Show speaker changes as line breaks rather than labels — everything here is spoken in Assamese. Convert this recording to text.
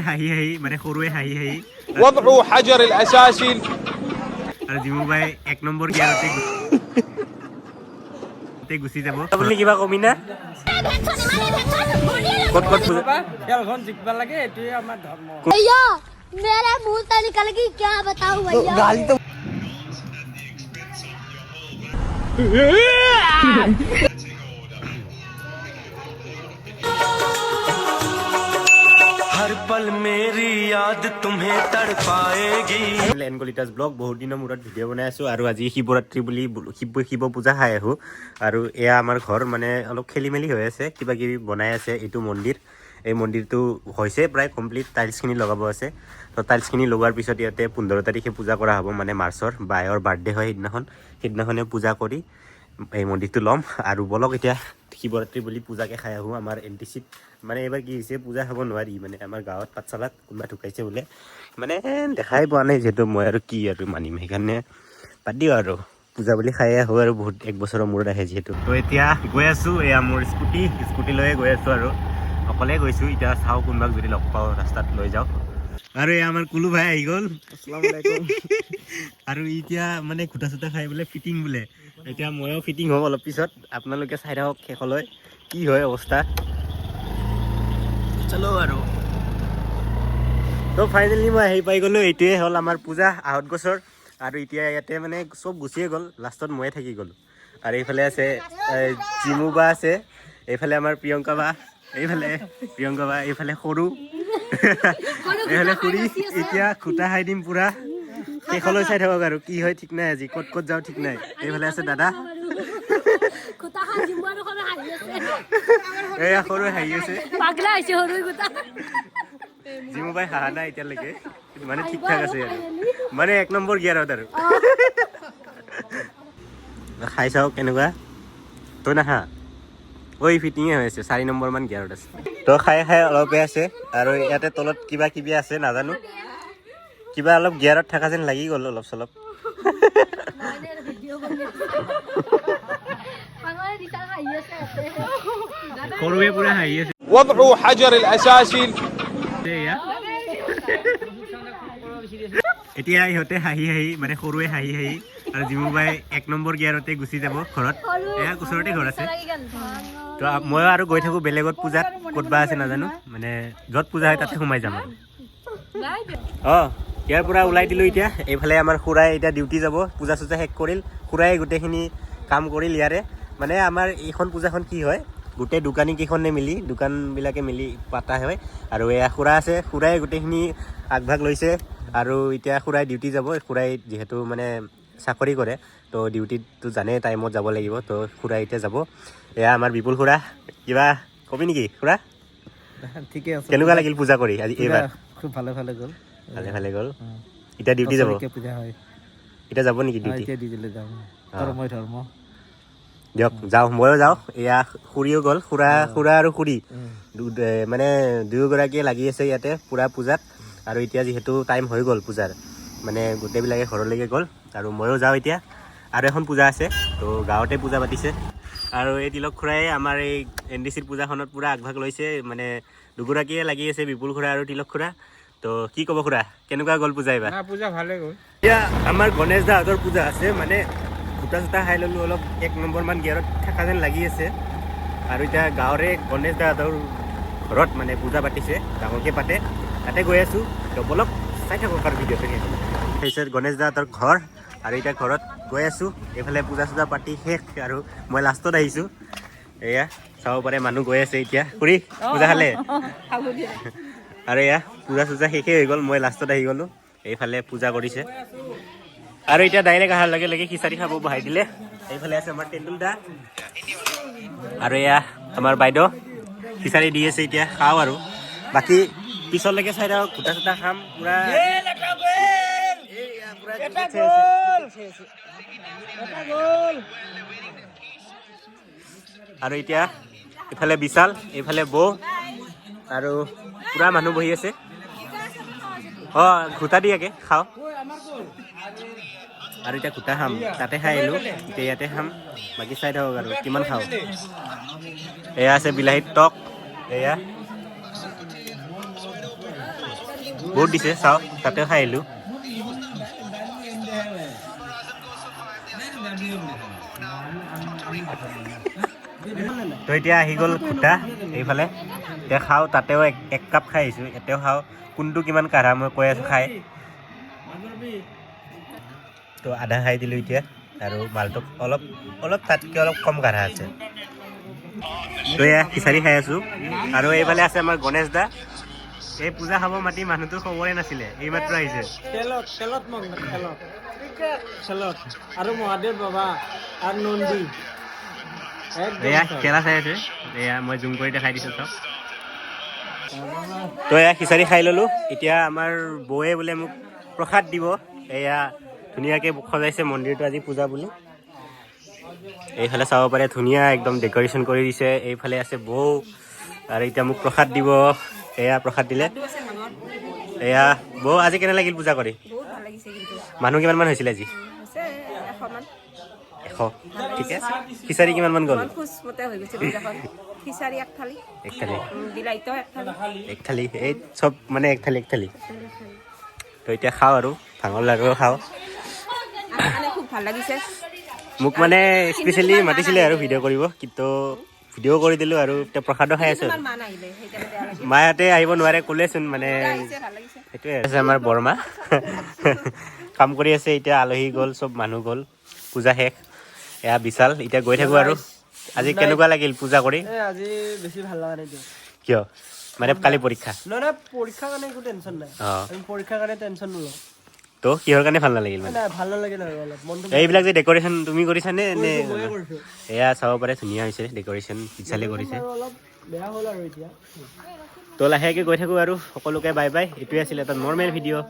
হাঁহি হাঁহি মানে সৰুৱে হাঁহি হাঁহি
وضع حجر الأساسي
আৰু জিমু বাই 1 নম্বৰ গিয়াৰতে গুচি যাব আপুনি কিবা কমি না কত কত
খেলখন জিকিব লাগে এটোৱে আমাৰ ধৰ্ম
भैया मेरे मुंह से निकल गई क्या बताऊं भैया गाली तो
हर पल मेरी याद तुम्हें तड़पाएगी
এনগলিটাছ ব্লগ বহুত দিনৰ মূৰত ভিডিঅ' বনাই আছোঁ আৰু আজি শিৱৰাত্ৰি বুলি শিৱ পূজা খাই আহোঁ আৰু এয়া আমাৰ ঘৰ মানে অলপ খেলি মেলি হৈ আছে কিবা কিবি বনাই আছে এইটো মন্দিৰ এই মন্দিৰটো হৈছে প্ৰায় কমপ্লিট টাইলছখিনি লগাব আছে তো টাইলছখিনি লগোৱাৰ পিছত ইয়াতে 15 তাৰিখে পূজা কৰা হ'ব মানে মাৰ্চৰ বায়ৰ বাৰ্থডে হয় সেইদিনাখনে পূজা কৰি এই মন্দিৰটো ল'ম আৰু বলক এতিয়া শিৱৰাত্ৰি বুলি পূজাকে খাই আহোঁ আমাৰ এনটিচিত মানে এইবাৰ কি হৈছে পূজা খাব নোৱাৰি মানে আমাৰ গাঁৱত পাঠশালাত কোনোবা ঢুকাইছে বোলে মানে দেখাই পোৱা নাই যিহেতু মই আৰু কি আৰু মানিম সেইকাৰণে বাদ দিওঁ আৰু পূজা বুলি খাই আহোঁ আৰু বহুত 1 বছৰৰ মূৰত আহে যিহেতু তো এতিয়া গৈ আছোঁ এয়া মোৰ স্কুটি লৈয়ে গৈ আছোঁ আৰু অকলে গৈছোঁ এতিয়া চাওঁ কোনোবাক যদি লগ পাওঁ ৰাস্তাত লৈ যাওঁ আৰু এয়া আমাৰ কুলু ভাই আহি গ'ল আৰু এতিয়া মানে খুটা চুটা খাই বোলে ফিটিং বোলে এতিয়া ময়ো ফিটিং হ'ম অলপ পিছত আপোনালোকে চাই থাকক শেষলৈ কি হয় অৱস্থা চলো আৰু তো ফাইনেলি মই আহি পাই গ'লোঁ এইটোৱে হ'ল আমাৰ পূজা আহঁত গছৰ আৰু এতিয়া ইয়াতে মানে চব গুচিয়ে গ'ল লাষ্টত ময়ে থাকি গ'লোঁ আৰু এইফালে আছে জিমু বা আছে এইফালে আমাৰ প্ৰিয়ংকা বা এইফালে সৰু এইফালে খুৰী এতিয়া খুটা খাই দিম পুৰা শেষলৈ চাই থাকক আৰু কি হয় ঠিক নাই আজি ক'ত ক'ত যাওঁ ঠিক নাই এইফালে আছে দাদা এয়া সৰু হাঁহি আছে জিমু বাই হাঁহা নাই এতিয়ালৈকে মানে ঠিক ঠাক আছে আৰু মানে 1 নম্বৰ গিয়াৰত আৰু খাই চাওক কেনেকুৱা তই নাহা ঐ ফিটিঙে হৈ আছে 4 নম্বৰ মান গিয়াৰত আছে তো খাই অলপে আছে আৰু ইয়াতে তলত কিবা কিবি আছে নাজানো কিবা অলপ গিয়াৰত থকা যেন লাগি গ'ল অলপ চলপ সৰুৱে পুৰা হাঁহি আছে
وضع حجر الأساسي
এতিয়া ইহঁতে হাঁহি হাঁহি মানে সৰুৱে হাঁহি হাঁহি আৰু জিমু বাই 1 নম্বৰ গিয়াৰতে গুচি যাব ঘৰত এয়া ওচৰতে ঘৰ আছে তো ময়ো আৰু গৈ থাকোঁ বেলেগত পূজাত ক'তবা আছে নাজানো মানে য'ত পূজা হয় তাতে সোমাই যাম আৰু অঁ ইয়াৰ পৰা ওলাই দিলোঁ এতিয়া এইফালে আমাৰ খুৰাই এতিয়া ডিউটি যাব পূজা চূজা শেষ কৰিল খুৰাই গোটেইখিনি কাম কৰিল ইয়াৰে মানে আমাৰ এইখন পূজাখন কি হয় গোটেই দোকানীকেইখনে মিলি দোকানবিলাকে মিলি পাতা হয় আৰু এয়া খুৰা আছে খুৰাই গোটেইখিনি আগভাগ লৈছে আৰু এতিয়া খুৰাই ডিউটি যাব খুৰাই যিহেতু মানে চাকৰি কৰে তো ডিউটিটো জানে টাইমত যাব লাগিব তো খুৰাই এতিয়া যাব এয়া আমাৰ বিপুল খুৰা কিবা কবি নেকি খুৰা
ঠিকে আছে
কেনেকুৱা লাগিল পূজা কৰি আজি এইবাৰ
খুব ভালে গ'ল
ভালে গ'ল এতিয়া ডিউটি যাব
পূজা হয়
এতিয়া যাব নেকি ডিউটি
এতিয়া ডিউটিলৈ যাম ধৰ্ম
দিয়ক যাওঁ ময়ো যাওঁ এয়া খুৰীও গ'ল খুৰা আৰু খুৰী মানে দুয়োগৰাকীয়ে লাগি আছে ইয়াতে পূৰা পূজাত আৰু এতিয়া যিহেতু টাইম হৈ গ'ল পূজাৰ মানে গোটেইবিলাকে ঘৰলৈকে গ'ল আৰু ময়ো যাওঁ এতিয়া আৰু এখন পূজা আছে তো গাঁৱতে পূজা পাতিছে আৰু এই তিলক খুৰাই আমাৰ এই এনডিচিৰ পূজাখনত পূৰা আগভাগ লৈছে মানে দুগৰাকীয়ে লাগি আছে বিপুল খুৰা আৰু তিলক খুৰা তো কি ক'ব খুৰা কেনেকুৱা গ'ল পূজা এইবাৰ
পূজা ভালে গ'ল
এতিয়া আমাৰ গণেশ দাহঁতৰ পূজা আছে মানে খুটা চুটা খাই ল'লোঁ অলপ 1 নম্বৰ মান গিয়াৰত থকা যেন লাগি আছে আৰু এতিয়া গাঁৱৰে গণেশ দাহঁতৰ ঘৰত মানে পূজা পাতিছে ডাঙৰকৈ পাতে তাতে গৈ আছোঁ তো বলক চাই থাকক আৰু ভিডিঅ'টো তাৰপিছত গণেশ দাহঁতৰ ঘৰ আৰু এতিয়া ঘৰত গৈ আছোঁ এইফালে পূজা চূজা পাতি শেষ আৰু মই লাষ্টত আহিছোঁ এয়া চাব পাৰে মানুহ গৈ আছে এতিয়া খুৰী পূজা খালে আৰু এয়া পূজা চূজা শেষেই হৈ গ'ল মই লাষ্টত আহি গ'লোঁ এইফালে পূজা কৰিছে আৰু এতিয়া ডাইৰেক্ট অহাৰ লগে লগে খিচাৰি খাব বহাই দিলে এইফালে আছে আমাৰ টেণ্ডুল দা আৰু এয়া আমাৰ বাইদেউ খিচাৰি দি আছে এতিয়া খাওঁ আৰু বাকী পিছলৈকে চাই থাকক খুটা চুটা খাম পূৰা আৰু এতিয়া ইফালে বিশাল এইফালে বৌ আৰু পূৰা মানুহ বহি আছে অঁ ঘোটা দিয়াকে খাওঁ আৰু এতিয়া ঘোটা খাম তাতে খাই আহিলোঁ এতিয়া ইয়াতে খাম বাকী চাই থাকক আৰু কিমান খাওঁ এয়া আছে বিলাহীৰ টক এয়া বহুত দিছে চাওঁ তাতে খাই আহিলোঁ তো এতিয়া আহি গ'ল খুটা এইফালে এতিয়া খাওঁ তাতেও এক কাপ খাই আহিছোঁ এতিয়াও খাওঁ কোনটো কিমান কাঢ়া মই কৈ আছোঁ খাই তো আধা খাই দিলোঁ এতিয়া আৰু মালটো অলপ অলপ তাতকৈ অলপ কম কাঢ়া আছে তো এয়া খিচাৰি খাই আছোঁ আৰু এইফালে আছে আমাৰ গণেশ দা এই পূজা খাব মাতি মানুহটো খবৰে নাছিলে এইমাত্ৰ আহিছে
খেলত আৰু মহাদেৱ বাবা আৰু নন্দী
এয়া খেলা চাই আছে এয়া মই জুম কৰি দেখাই দিছোঁ চব তো এয়া খিচাৰি খাই ল'লোঁ এতিয়া আমাৰ বৌয়ে বোলে মোক প্ৰসাদ দিব এয়া ধুনীয়াকৈ সজাইছে মন্দিৰটো আজি পূজা বুলি এইফালে চাব পাৰে ধুনীয়া একদম ডেক'ৰেশ্যন কৰি দিছে এইফালে আছে বৌ আৰু এতিয়া মোক প্ৰসাদ দিব এয়া প্ৰসাদ দিলে এয়া বৌ আজি কেনে লাগিল পূজা কৰি মানুহ কিমানমান হৈছিলে আজি 100 ঠিকে আছে খিচাৰি কিমানমান গ'ল এক থালি এই চব মানে এক থালি তো এতিয়া খাওঁ আৰু ভাঙৰ লাড়ু খাওঁ
খুব ভাল লাগিছে
মোক মানে স্পেচিয়েলি মাতিছিলে আৰু ভিডিঅ' কৰিব কিন্তু ভিডিঅ' কৰি দিলোঁ আৰু এতিয়া প্ৰসাদো খাই আছোঁ মাহঁতে আহিব নোৱাৰে ক'লেচোন মানে সেইটোৱে আছে আমাৰ বৰমা কাম কৰি আছে এতিয়া আলহী গ'ল চব মানুহ গ'ল পূজা শেষ এয়া বিশাল এতিয়া গৈ থাকোঁ আৰু আজি কেনেকুৱা লাগিল পূজা কৰি
আজি বেছি ভাল লগা নাই দিয়ক
কিয় মানে কালি পৰীক্ষা
নহয় পৰীক্ষাৰ কাৰণে একো টেনশ্যন নাই
অঁ
আমি পৰীক্ষাৰ কাৰণে টেনশ্যন নলওঁ
তো কিহৰ কাৰণে ভাল নালাগিল মানে
নাই ভাল নালাগিল আৰু অলপ মনটো
এইবিলাক যে ডেক'ৰেশ্যন তুমি কৰিছানে নে
ময়ে কৰিছোঁ
এয়া চাব পাৰে ধুনীয়া হৈছে ডেক'ৰেশ্যন বিশালে কৰিছে
আৰু অলপ বেয়া হ'ল আৰু এতিয়া
তো লাহেকৈ গৈ থাকোঁ আৰু সকলোকে বাই বাই এইটোৱে আছিলে এটা নৰ্মেল ভিডিঅ'